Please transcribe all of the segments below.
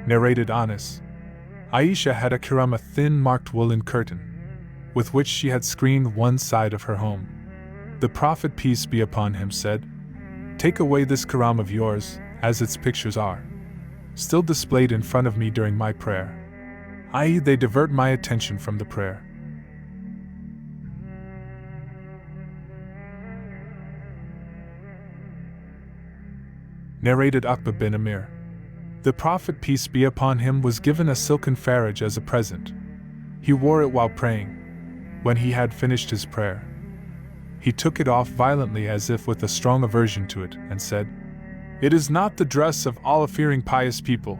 Narrated Anas. Aisha had a kiram, a thin marked woolen curtain, with which she had screened one side of her home. The Prophet, peace be upon him, said, "Take away this kiram of yours, as its pictures are still displayed in front of me during my prayer, i.e., they divert my attention from the prayer." Narrated Uqba bin Amir. The Prophet, peace be upon him, was given a silken faraj as a present. He wore it while praying. When he had finished his prayer, he took it off violently as if with a strong aversion to it, and said, "It is not the dress of Allah-fearing pious people."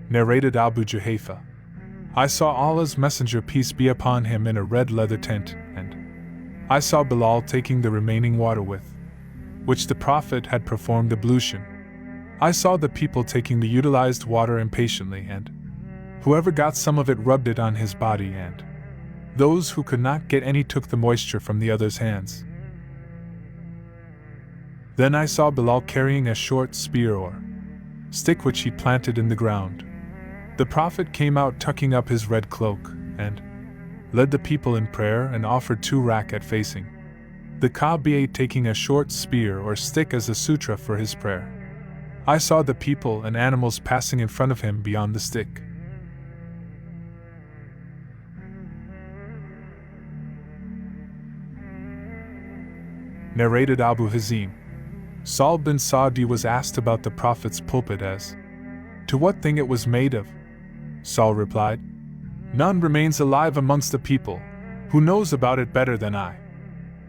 Narrated Abu Juhayfa. I saw Allah's Messenger, peace be upon him, in a red leather tent, and I saw Bilal taking the remaining water with which the Prophet had performed ablution. I saw the people taking the utilized water impatiently, and whoever got some of it rubbed it on his body, and those who could not get any took the moisture from the other's hands. Then I saw Bilal carrying a short spear or stick which he planted in the ground. The Prophet came out tucking up his red cloak, and led the people in prayer and offered 2 rakat facing the Kaaba, taking a short spear or stick as a sutra for his prayer. I saw the people and animals passing in front of him beyond the stick. Narrated Abu Hazim. Sahl bin Sa'di was asked about the Prophet's pulpit as to what thing it was made of. Sahl replied, "None remains alive amongst the people who knows about it better than I.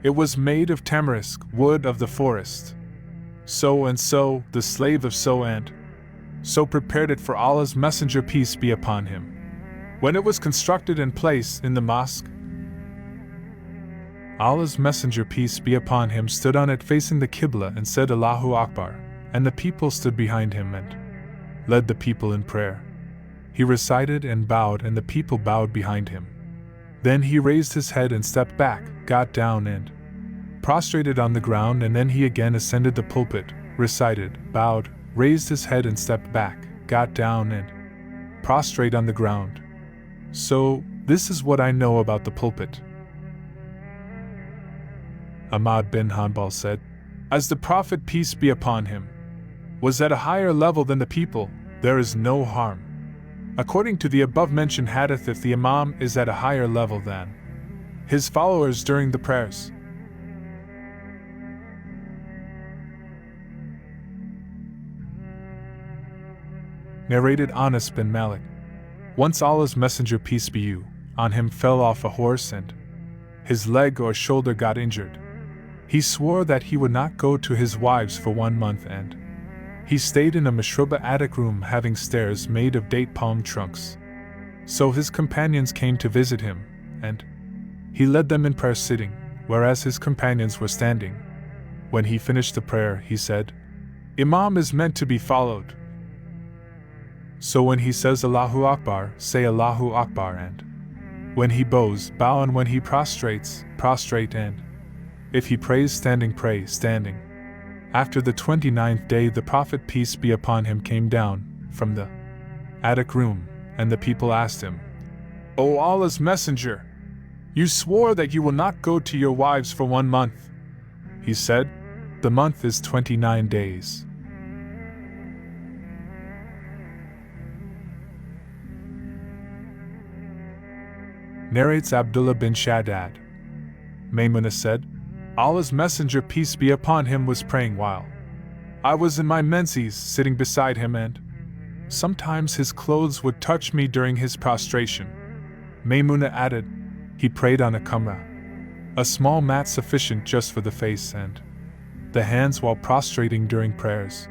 It was made of tamarisk, wood of the forest. So and so, the slave of so and so prepared it for Allah's Messenger, peace be upon him. When it was constructed and placed in the mosque, Allah's Messenger, peace be upon him, stood on it facing the Qibla and said, Allahu Akbar, and the people stood behind him and led the people in prayer. He recited and bowed, and the people bowed behind him. Then he raised his head and stepped back, got down and prostrated on the ground, and then he again ascended the pulpit, recited, bowed, raised his head and stepped back, got down and prostrate on the ground. So, this is what I know about the pulpit." Ahmad bin Hanbal said, "As the Prophet, peace be upon him, was at a higher level than the people, there is no harm. According to the above-mentioned hadith, if the Imam is at a higher level than his followers during the prayers." Narrated Anas bin Malik. Once Allah's Messenger, peace be on him, fell off a horse and his leg or shoulder got injured. He swore that he would not go to his wives for 1 month, and he stayed in a mashruba attic room having stairs made of date palm trunks. So his companions came to visit him, and he led them in prayer sitting, whereas his companions were standing. When he finished the prayer, he said, "Imam is meant to be followed. So when he says Allahu Akbar, say Allahu Akbar, and when he bows, bow, and when he prostrates, prostrate, and if he prays standing, pray standing." After the 29th day, the Prophet, peace be upon him, came down from the attic room, and the people asked him, "O Allah's Messenger, you swore that you will not go to your wives for 1 month. He said, "The month is 29 days. Narrates Abdullah bin Shaddad. Maymuna said, Allah's Messenger, peace be upon him, was praying while I was in my menses sitting beside him, and sometimes his clothes would touch me during his prostration. Maymuna added, he prayed on a kamra, a small mat sufficient just for the face and the hands while prostrating during prayers.